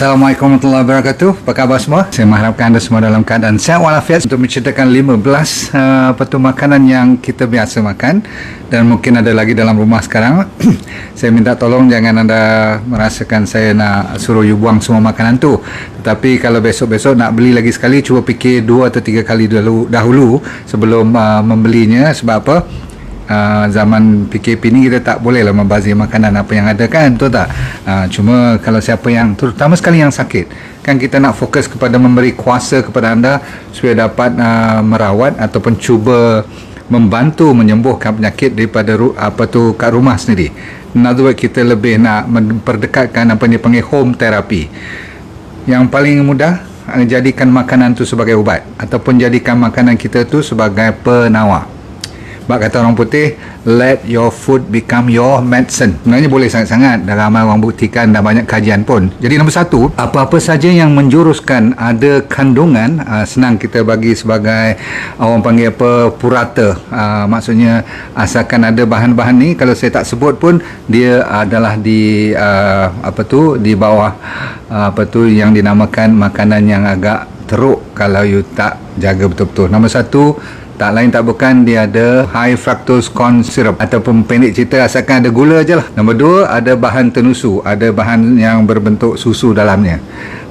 Assalamualaikum warahmatullahi wabarakatuh. Apa khabar semua? Saya mengharapkan anda semua dalam keadaan sihat walafiat untuk menceritakan 15 makanan yang kita biasa makan dan mungkin ada lagi dalam rumah sekarang. Saya minta tolong jangan anda merasakan saya nak suruh you buang semua makanan tu. Tetapi kalau besok-besok nak beli lagi sekali, cuba fikir 2 atau 3 kali dahulu sebelum membelinya. Sebab apa? Zaman PKP ni kita tak boleh lah membazir makanan apa yang ada, kan, betul tak? Cuma kalau siapa yang, terutama sekali yang sakit, kan kita nak fokus kepada memberi kuasa kepada anda supaya dapat merawat ataupun cuba membantu menyembuhkan penyakit daripada kat rumah sendiri. In other words, kita lebih nak memperdekatkan apa yang dipanggil home therapy. Yang paling mudah, jadikan makanan tu sebagai ubat ataupun jadikan makanan kita tu sebagai penawar. Sebab kata orang putih, let your food become your medicine. Sebenarnya boleh sangat-sangat, dah ramai orang buktikan, dah banyak kajian pun. Jadi nombor 1, apa-apa saja yang menjuruskan ada kandungan, senang kita bagi sebagai orang panggil apa, purata. Maksudnya asalkan ada bahan-bahan ni, kalau saya tak sebut pun, dia adalah di di bawah yang dinamakan makanan yang agak teruk kalau you tak jaga betul-betul. Nombor 1, tak lain tak bukan, dia ada high fructose corn syrup, ataupun pendek cerita asalkan ada gula je lah. Nombor 2, ada bahan tenusu, ada bahan yang berbentuk susu dalamnya.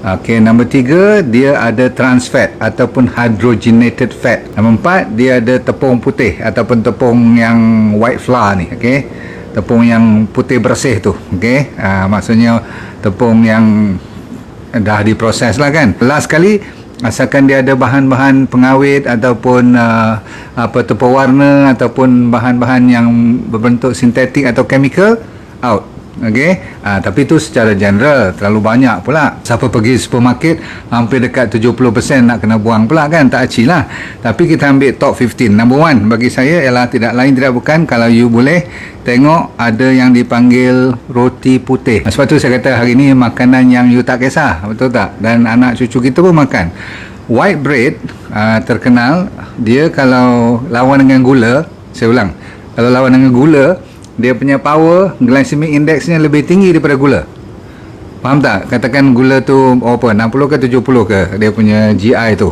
Okey, nombor 3, dia ada trans fat ataupun hydrogenated fat. Nombor 4, dia ada tepung putih ataupun tepung yang white flour ni, okey. Tepung yang putih bersih tu, okey. Maksudnya tepung yang dah diproses lah, kan. Last sekali, asalkan dia ada bahan-bahan pengawet ataupun tepung warna ataupun bahan-bahan yang berbentuk sintetik atau chemical, out. Okey, tapi itu secara general, terlalu banyak pula. Siapa pergi supermarket, hampir dekat 70% nak kena buang pula, kan, tak aci lah. Tapi kita ambil top 15. Number 1 bagi saya ialah tidak lain tidak bukan, kalau you boleh tengok, ada yang dipanggil roti putih. Sebab tu saya kata hari ni makanan yang you tak kisah, betul tak? Dan anak cucu kita pun makan. White bread terkenal, dia kalau lawan dengan gula, saya ulang, kalau lawan dengan gula, dia punya power glycemic indexnya lebih tinggi daripada gula. Faham tak? Katakan gula tu 60 ke 70 ke dia punya GI tu.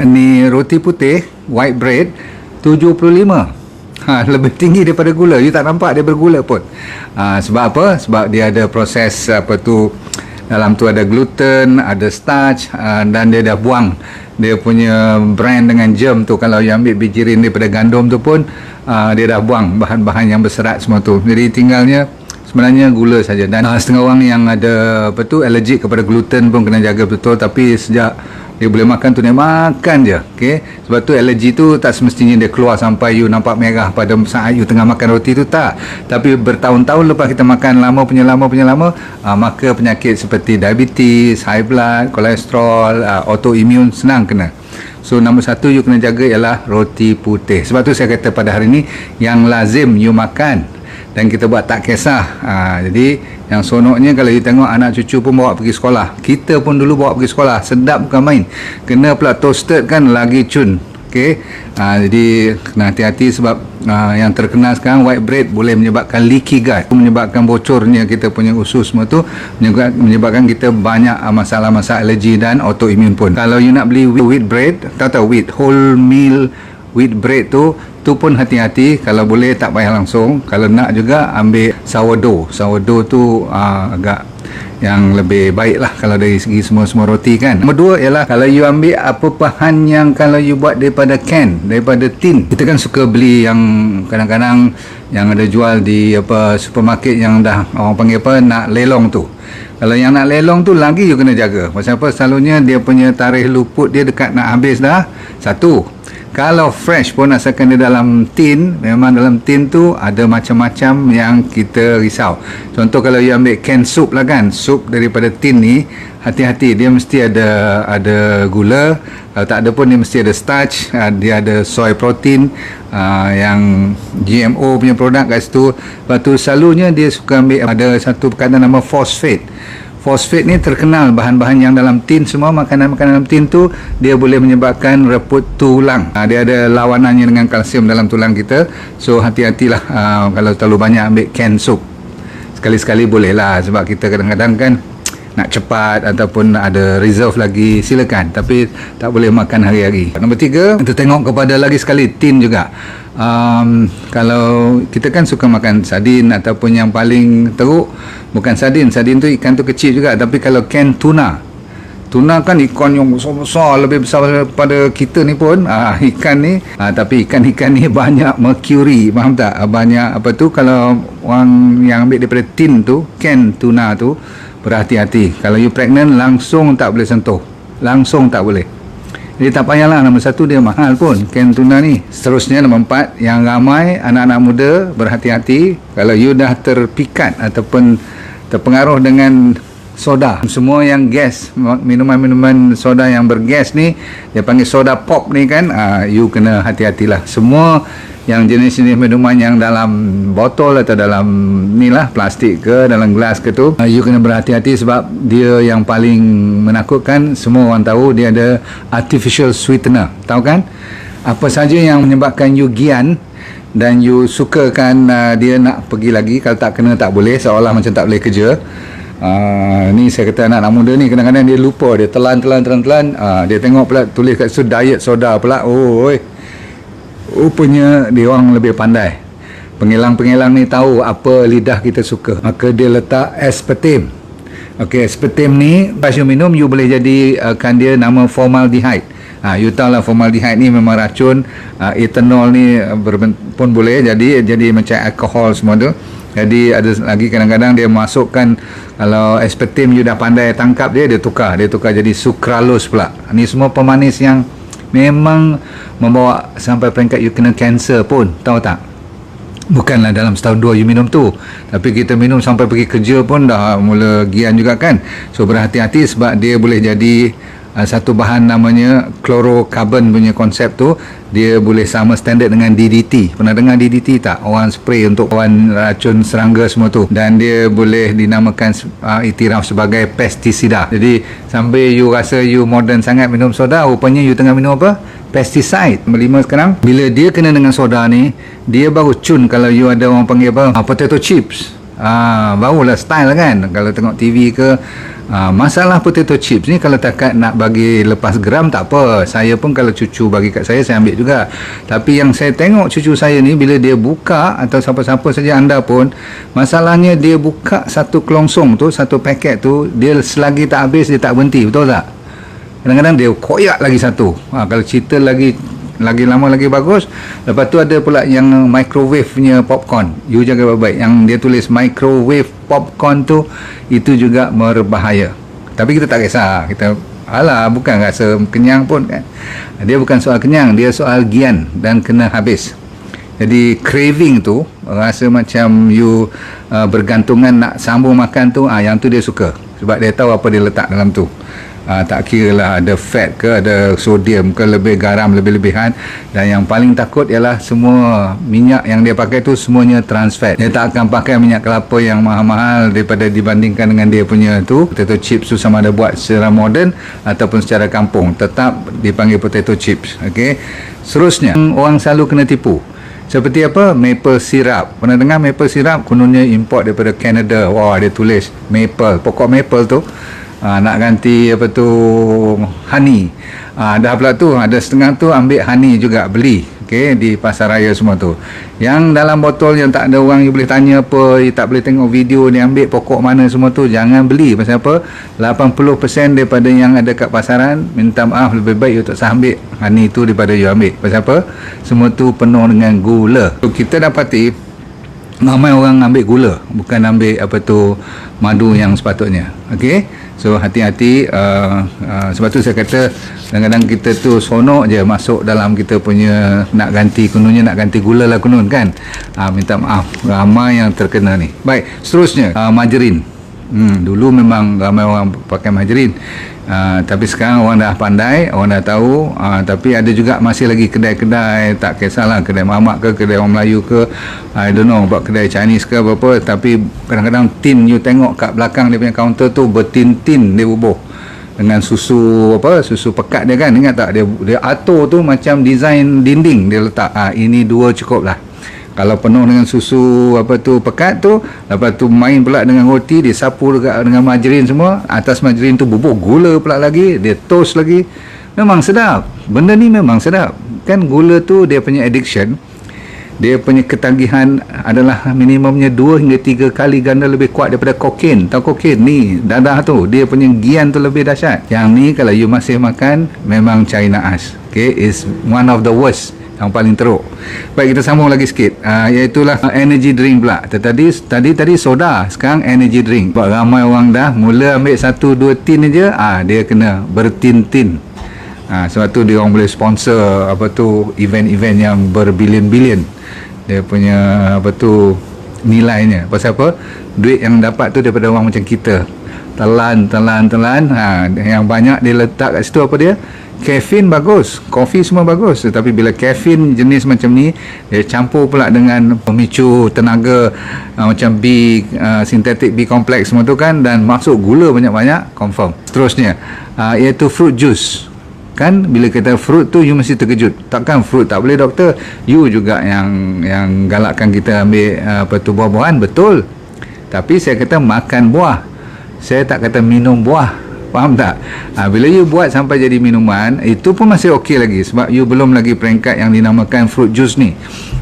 Ni roti putih, white bread, 75. Lebih tinggi daripada gula. You tak nampak dia bergula pun. Sebab apa? Sebab dia ada proses dalam tu ada gluten, ada starch, dan dia dah buang dia punya brand dengan germ tu. Kalau you ambil bijirin daripada gandum tu pun, dia dah buang bahan-bahan yang berserat semua tu. Jadi tinggalnya sebenarnya gula saja. Dan setengah orang yang ada allergic kepada gluten pun kena jaga betul. Tapi sejak dia boleh makan tu, dia makan je, okay? Sebab tu alergi tu tak semestinya dia keluar sampai you nampak merah pada saat you tengah makan roti tu, tak. Tapi bertahun-tahun lepas kita makan lama, maka penyakit seperti diabetes, high blood, kolesterol, autoimmune senang kena. So nombor 1 you kena jaga ialah roti putih. Sebab tu saya kata pada hari ni yang lazim you makan dan kita buat tak kisah. Jadi yang sonoknya kalau you tengok anak cucu pun bawa pergi sekolah, kita pun dulu bawa pergi sekolah, sedap bukan main. Kena pula toasted, kan, lagi cun. Okey, jadi kena hati-hati sebab yang terkenal sekarang white bread boleh menyebabkan leaky gut, menyebabkan bocornya kita punya usus semua tu, menyebabkan kita banyak masalah-masalah alergi dan autoimmune pun. Kalau you nak beli wheat bread, tahu wheat whole meal wheat bread tu pun hati-hati, kalau boleh tak payah langsung. Kalau nak juga ambil sourdough tu agak yang lebih baik lah kalau dari segi semua roti, kan. Nombor 2 ialah kalau you ambil apa bahan yang kalau you buat daripada can, daripada tin. Kita kan suka beli yang kadang-kadang yang ada jual di supermarket yang dah orang panggil nak lelong tu. Kalau yang nak lelong tu lagi you kena jaga. Pasal apa? Selalunya dia punya tarikh luput dia dekat nak habis dah. 1, kalau fresh pun asalkan dia dalam tin, memang dalam tin tu ada macam-macam yang kita risau. Contoh kalau you ambil can soup lah, kan, sup daripada tin ni, hati-hati, dia mesti ada gula. Kalau tak ada pun dia mesti ada starch, dia ada soy protein, yang GMO punya produk kat situ. Lepas tu selalunya dia suka ambil ada satu perkataan nama phosphate. Fosfat ni terkenal, bahan-bahan yang dalam tin, semua makanan-makanan dalam tin tu dia boleh menyebabkan reput tulang. Dia ada lawanannya dengan kalsium dalam tulang kita. So hati-hatilah kalau terlalu banyak ambil canned soup. Sekali-sekali boleh lah, sebab kita kadang-kadang kan nak cepat ataupun ada reserve lagi, silakan, tapi tak boleh makan hari-hari. Nombor 3, kita tengok kepada lagi sekali tin juga. Kalau kita kan suka makan sardin ataupun yang paling teruk bukan sardin tu ikan tu kecil juga, tapi kalau can tuna kan ikan yang besar-besar, lebih besar daripada kita ni pun, ikan ni, tapi ikan-ikan ni banyak mercury, faham tak? Banyak apa tu, kalau orang yang ambil daripada tin tu, can tuna tu, berhati-hati. Kalau you pregnant, langsung tak boleh sentuh, langsung tak boleh. Jadi tak payahlah. Nombor 1 dia mahal pun, can tuna ni. Seterusnya nombor 4, yang ramai anak-anak muda, berhati-hati. Kalau you dah terpikat ataupun terpengaruh dengan soda, semua yang gas, minuman-minuman soda yang bergas ni, dia panggil soda pop ni kan, you kena hati-hatilah. Semua yang jenis-jenis minuman yang dalam botol atau dalam ni lah, plastik ke dalam gelas ke tu, you kena berhati-hati, sebab dia yang paling menakutkan. Semua orang tahu dia ada artificial sweetener, tahu kan? Apa saja yang menyebabkan you gian dan you sukakan dia nak pergi lagi, kalau tak kena tak boleh, seolah macam tak boleh kerja. Ni saya kata anak-anak muda ni kadang-kadang dia lupa, dia telan, dia tengok pula tulis kat situ diet soda pula. Rupanya dia orang lebih pandai. Pengilang-pengilang ni tahu apa lidah kita suka, maka dia letak aspartame. Okey, aspartame ni pas you minum, you boleh jadikan dia nama formaldehyde. You tahu lah formaldehyde ni memang racun. Ethanol ni pun boleh jadi macam alkohol semua tu. Jadi ada lagi kadang-kadang dia masukkan, kalau aspartame you dah pandai tangkap dia tukar jadi sucralose pula. Ni semua pemanis yang memang membawa sampai peringkat you kena kanser pun, tahu tak? Bukanlah dalam setahun dua you minum tu, tapi kita minum sampai pergi kerja pun dah mula gian juga kan. So berhati-hati, sebab dia boleh jadi satu bahan namanya chlorocarbon punya konsep tu, dia boleh sama standard dengan DDT. Pernah dengar DDT tak? Orang spray untuk lawan racun serangga semua tu, dan dia boleh dinamakan iktiraf sebagai pestisida. Jadi sampai you rasa you modern sangat minum soda, rupanya you tengah minum apa? Pesticide. Nombor 5 sekarang, bila dia kena dengan soda ni, dia baru cun. Kalau you ada orang panggil apa, potato chips, barulah style kan. Kalau tengok TV ke, masalah potato chips ni, kalau takat nak bagi lepas geram tak apa, saya pun kalau cucu bagi kat saya ambil juga. Tapi yang saya tengok cucu saya ni, bila dia buka, atau siapa-siapa saja anda pun, masalahnya dia buka satu kelongsong tu, satu paket tu, dia selagi tak habis dia tak berhenti, betul tak? Kadang-kadang dia koyak lagi satu. Kalau cerita lagi lama lagi bagus. Lepas tu ada pula yang microwave punya popcorn, you jaga baik-baik. Yang dia tulis microwave popcorn tu, itu juga berbahaya. Tapi kita tak kisah, kita bukan rasa kenyang pun kan. Dia bukan soal kenyang, dia soal gian dan kena habis. Jadi craving tu, rasa macam you bergantungan nak sambung makan tu, yang tu dia suka, sebab dia tahu apa dia letak dalam tu. Tak kira lah ada fat ke, ada sodium ke, lebih garam lebih-lebihan. Dan yang paling takut ialah semua minyak yang dia pakai tu semuanya trans fat. Dia tak akan pakai minyak kelapa yang mahal-mahal daripada dibandingkan dengan dia punya tu. Potato chips tu sama ada buat secara moden ataupun secara kampung, tetap dipanggil potato chips. Okey. Seterusnya, orang selalu kena tipu. Seperti apa? Maple syrup. Pernah dengar maple syrup? Kononnya import daripada Canada. Wah, dia tulis maple, pokok maple tu. Nak ganti apa tu, honey. Dah pula tu, ada setengah tu ambil honey juga, beli di pasar raya semua tu. Yang dalam botol yang tak ada orang, you boleh tanya apa, you tak boleh tengok video dia ambil pokok mana semua tu, jangan beli. Pasal apa? 80% daripada yang ada kat pasaran, minta maaf, lebih baik you tak usah ambil honey tu daripada you ambil. Pasal apa? Semua tu penuh dengan gula. So, kita dapati ramai orang ambil gula, bukan ambil apa tu, madu yang sepatutnya. Okey. So hati-hati. Sebab tu saya kata kadang-kadang kita tu sonok je masuk dalam kita punya nak ganti, kononnya nak ganti gula lah konon kan. Minta maaf, ramai yang terkena ni. Baik, seterusnya margarin. Dulu memang ramai orang pakai margarin. Tapi sekarang orang dah pandai, orang dah tahu. Tapi ada juga masih lagi kedai-kedai, tak kisahlah kedai mamak ke, kedai orang Melayu ke, I don't know, buat kedai Chinese ke apa-apa, tapi kadang-kadang tin you tengok kat belakang dia punya kaunter tu bertin-tin dia bubuh dengan susu susu pekat dia kan. Ingat tak, dia atur tu macam design dinding dia letak. Ini 2 cukup lah. Kalau penuh dengan susu pekat tu, lepas tu main pula dengan roti, dia sapu dengan margarin semua, atas margarin tu bubur gula pula lagi, dia toast lagi. Memang sedap. Benda ni memang sedap. Kan gula tu dia punya addiction, dia punya ketagihan adalah minimumnya 2 hingga 3 kali ganda lebih kuat daripada kokain. Tahu kokain ni, dadah tu, dia punya gian tu lebih dahsyat. Yang ni kalau you masih makan, memang cari naas. Okay, is one of the worst, yang paling teruk. Baik, kita sambung lagi sikit. Iaitulah energy drink pula. Tadi soda, sekarang energy drink. Sebab ramai orang dah mula ambil 1-2 tin aja, dia kena bertin-tin. Sebab tu dia orang boleh sponsor event-event yang berbilion-bilion dia punya nilainya. Pasal apa? Duit yang dapat tu daripada orang macam kita. Telan. Yang banyak dia letak kat situ apa dia? Kafein bagus, kopi semua bagus, tetapi bila kafein jenis macam ni dia campur pula dengan pemicu tenaga macam sintetik B complex semua tu kan, dan masuk gula banyak-banyak, confirm. Seterusnya iaitu fruit juice. Kan bila kita fruit tu you mesti terkejut. Takkan fruit tak boleh doktor? You juga yang galakkan kita ambil buah-buahan, betul. Tapi saya kata makan buah. Saya tak kata minum buah. Faham tak? Bila you buat sampai jadi minuman, itu pun masih okey lagi, sebab you belum lagi peringkat yang dinamakan fruit juice ni.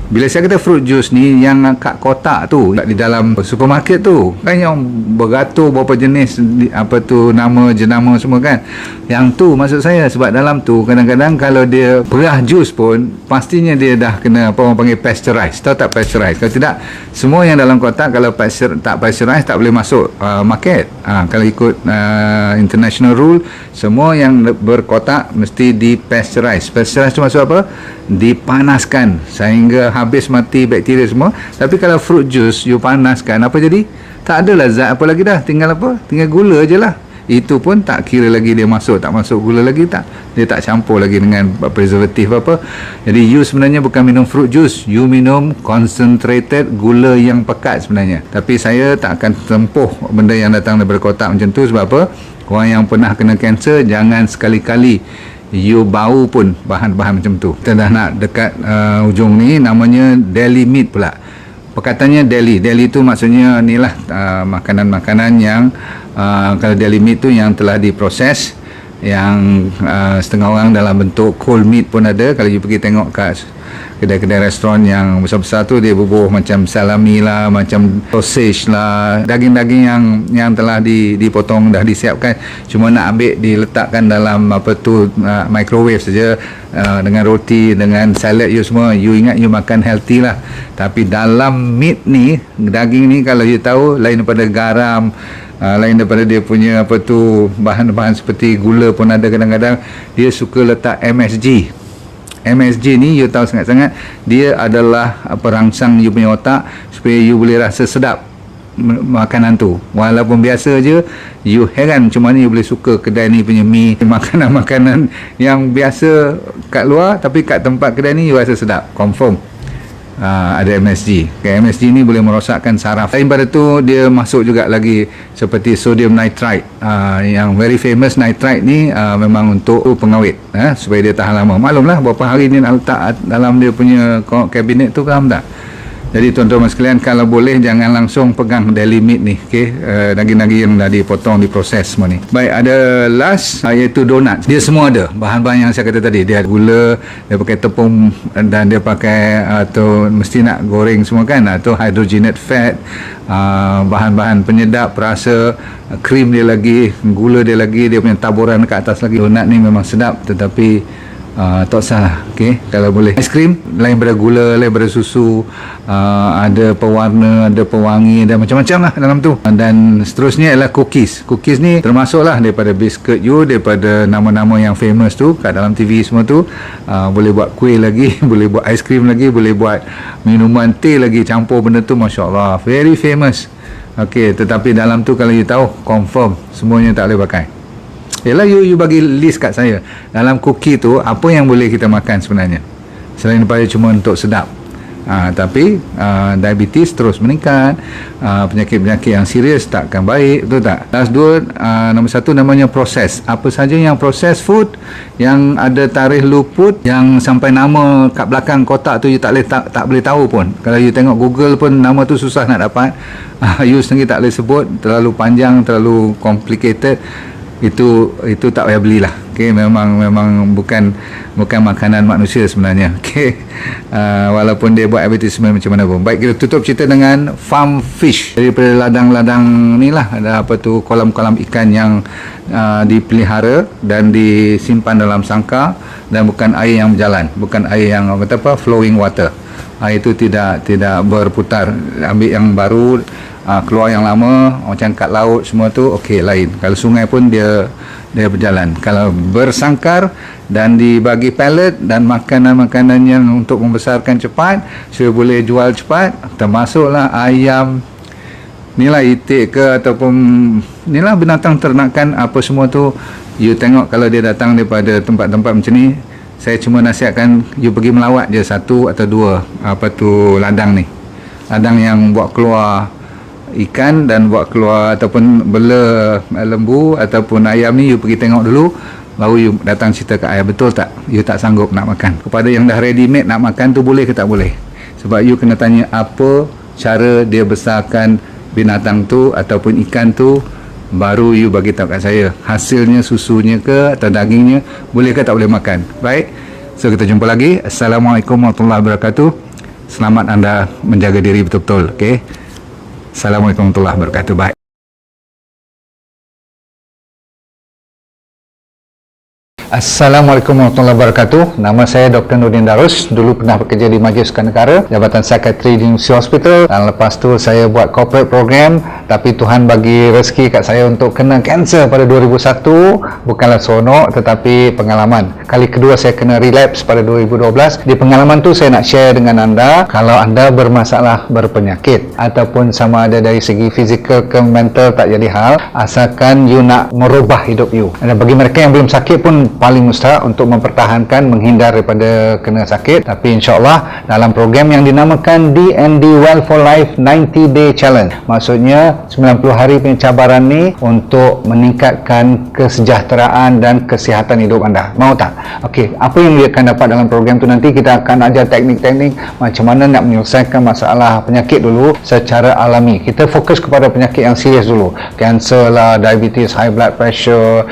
Bila saya kata fruit juice ni, yang kat kotak tu, di dalam supermarket tu, kan yang beratur berapa jenis, nama, jenama semua kan. Yang tu maksud saya, sebab dalam tu kadang-kadang kalau dia perah jus pun, pastinya dia dah kena orang panggil pasteurized. Tahu tak pasteurized? Kalau tidak, semua yang dalam kotak kalau tak pasteurized tak boleh masuk market. Kalau ikut international rule, semua yang berkotak mesti di pasteurize. Pasteurize tu maksud apa? Dipanaskan sehingga habis mati bakteria semua. Tapi kalau fruit juice you panaskan, apa jadi? Tak ada zat apa lagi dah, tinggal gula je lah. Itu pun tak kira lagi dia tak masuk gula lagi, dia tak campur lagi dengan preservatif apa. Jadi you sebenarnya bukan minum fruit juice, you minum concentrated gula yang pekat sebenarnya. Tapi saya tak akan tempuh benda yang datang daripada kotak macam tu. Sebab apa? Orang yang pernah kena kanser, jangan sekali-kali you bau pun bahan-bahan macam tu. Kita dah nak dekat ujung ni, namanya deli meat pula. Perkataannya deli tu maksudnya inilah makanan-makanan yang kalau deli meat tu yang telah diproses, yang setengah orang dalam bentuk cold meat pun ada. Kalau you pergi tengok kat kedai-kedai restoran yang besar-besar tu, dia bubuh macam salami lah, macam sausage lah, daging-daging yang telah dipotong, dah disiapkan, cuma nak ambil diletakkan dalam microwave saja, dengan roti, dengan salad you semua. You ingat you makan healthy lah, tapi dalam meat ni, daging ni, kalau you tahu, lain daripada garam, lain daripada dia punya bahan-bahan seperti gula pun ada. Kadang-kadang dia suka letak MSG ni, you tahu sangat-sangat, dia adalah perangsang you punya otak supaya you boleh rasa sedap makanan tu. Walaupun biasa je, you heran macam mana you boleh suka kedai ni punya mi, makanan-makanan yang biasa kat luar, tapi kat tempat kedai ni you rasa sedap, confirm. Ada MSG. MSG ni boleh merosakkan saraf. Lain pada tu, dia masuk juga lagi seperti sodium nitrite. Yang very famous nitrite ni memang untuk pengawet, supaya dia tahan lama. Maklumlah berapa hari ni nak letak dalam dia punya kabinet tu, faham tak? Jadi tuan-tuan sekalian, kalau boleh jangan langsung pegang deli meat ni, okey, daging-daging yang dah dipotong, diproses semua ni. Baik, ada last iaitu donat. Dia semua ada bahan-bahan yang saya kata tadi. Dia ada gula, dia pakai tepung, dan dia pakai atau mesti nak goreng semua kan, atau hydrogenated fat, bahan-bahan penyedap rasa, krim dia lagi, gula dia lagi, dia punya taburan kat atas lagi. Donat ni memang sedap, tetapi tak salah, okay? Kalau boleh aiskrim lain daripada gula, lain daripada susu, ada pewarna, ada pewangi, ada macam-macam lah dalam tu. Dan seterusnya ialah cookies. Cookies ni termasuklah daripada biscuit you, daripada nama-nama yang famous tu kat dalam TV semua tu. Boleh buat kuih lagi, boleh buat aiskrim lagi, boleh buat minuman teh lagi, campur benda tu, Masya Allah, very famous. Okay, tetapi dalam tu kalau you tahu, confirm semuanya tak boleh pakai. Yalah, you bagi list kat saya. Dalam cookie tu, apa yang boleh kita makan sebenarnya, selain daripada cuma untuk sedap? Tapi diabetes terus meningkat, penyakit-penyakit yang serius takkan baik, betul tak? Last dua, nombor satu namanya proses. Apa saja yang proses food, yang ada tarikh luput, yang sampai nama kat belakang kotak tu you tak boleh tahu pun. Kalau you tengok Google pun nama tu susah nak dapat. You sendiri tak boleh sebut, terlalu panjang, terlalu complicated. Itu tak payah belilah. Okey, memang bukan makanan manusia sebenarnya. Okey, walaupun dia buat advertisement macam mana pun. Baik, kita tutup cerita dengan farm fish, daripada ladang-ladang ni lah, ada apa tu, kolam-kolam ikan yang dipelihara dan disimpan dalam sangkar, dan bukan air yang berjalan, bukan air yang flowing water. Air itu tidak berputar. Ambil yang baru, keluar yang lama, macam kat laut semua tu okey, lain. Kalau sungai pun dia berjalan. Kalau bersangkar dan dibagi pallet dan makanan-makanan yang untuk membesarkan cepat, saya boleh jual cepat, termasuklah ayam, inilah itik ke, ataupun inilah binatang ternakan apa semua tu. You tengok kalau dia datang daripada tempat-tempat macam ni, saya cuma nasihatkan you pergi melawat je satu atau dua ladang ni, ladang yang buat keluar ikan dan buat keluar ataupun bela lembu ataupun ayam ni, you pergi tengok dulu, baru you datang cerita kat ayah, betul tak you tak sanggup nak makan. Kepada yang dah ready made nak makan tu, boleh ke tak boleh? Sebab you kena tanya apa cara dia besarkan binatang tu ataupun ikan tu, baru you bagi tahu kat saya hasilnya, susunya ke atau dagingnya, boleh ke tak boleh makan. Baik, so kita jumpa lagi. Assalamualaikum warahmatullahi wabarakatuh. Selamat anda menjaga diri betul-betul. Okey, Assalamualaikum warahmatullahi wabarakatuh. Bye. Assalamualaikum warahmatullahi wabarakatuh. Nama saya Dr. Nurdin Darus. Dulu pernah bekerja di Majlis Sukan Negara, Jabatan Psikiatri di University Hospital, dan lepas tu saya buat corporate program. Tapi Tuhan bagi rezeki kat saya untuk kena kanser pada 2001. Bukanlah seronok, tetapi pengalaman. Kali kedua saya kena relapse pada 2012. Di pengalaman tu saya nak share dengan anda, kalau anda bermasalah berpenyakit ataupun sama ada dari segi fizikal ke mental, tak jadi hal, asalkan you nak merubah hidup you. Dan bagi mereka yang belum sakit pun paling mustahak untuk mempertahankan, menghindar daripada kena sakit. Tapi insyaAllah dalam program yang dinamakan DND Well for Life 90 Day Challenge, maksudnya 90 hari punya cabaran ni untuk meningkatkan kesejahteraan dan kesihatan hidup anda. Mau tak? Okey, apa yang dia akan dapat dalam program tu, nanti kita akan ajar teknik-teknik macam mana nak menyelesaikan masalah penyakit dulu secara alami. Kita fokus kepada penyakit yang serius dulu, kanser lah, diabetes, high blood pressure,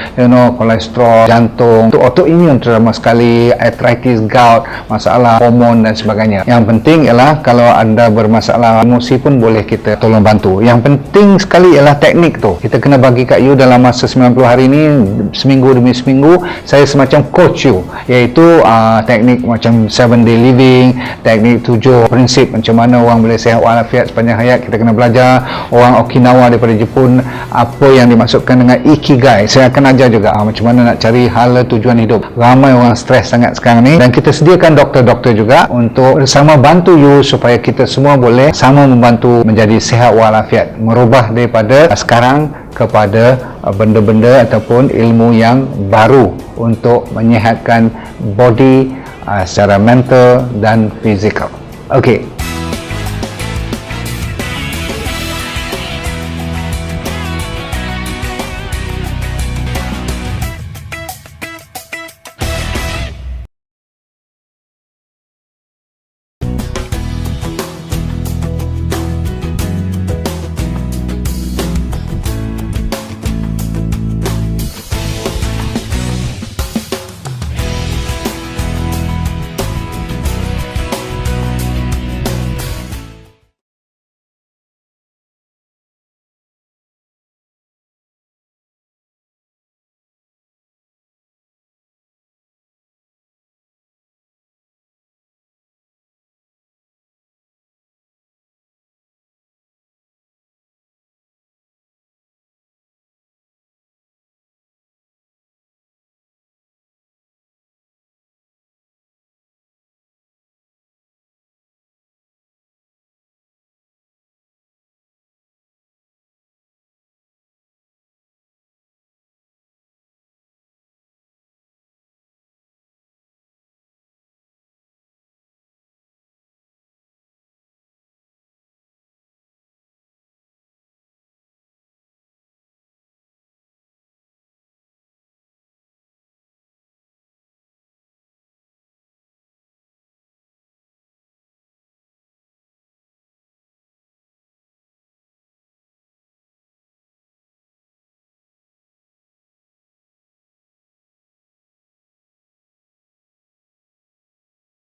kolesterol, jantung, untuk autoimun terutama sekali, arthritis, gout, masalah hormon dan sebagainya. Yang penting ialah kalau anda bermasalah emosi pun boleh kita tolong bantu. Yang penting sekali ialah teknik tu. Kita kena bagi kat you dalam masa 90 hari ni, seminggu demi seminggu, saya semacam coach you, iaitu teknik macam 7 day living, teknik 7 prinsip macam mana orang boleh sihat walafiat sepanjang hayat. Kita kena belajar. Orang Okinawa daripada Jepun, apa yang dimaksudkan dengan ikigai, saya akan ajar juga macam mana nak cari hala tujuan hidup. Ramai orang stres sangat sekarang ni, dan kita sediakan doktor-doktor juga untuk bersama bantu you supaya kita semua boleh sama membantu menjadi sihat walafiat, merubah daripada sekarang kepada benda-benda ataupun ilmu yang baru untuk menyihatkan body secara mental dan fizikal. Okey,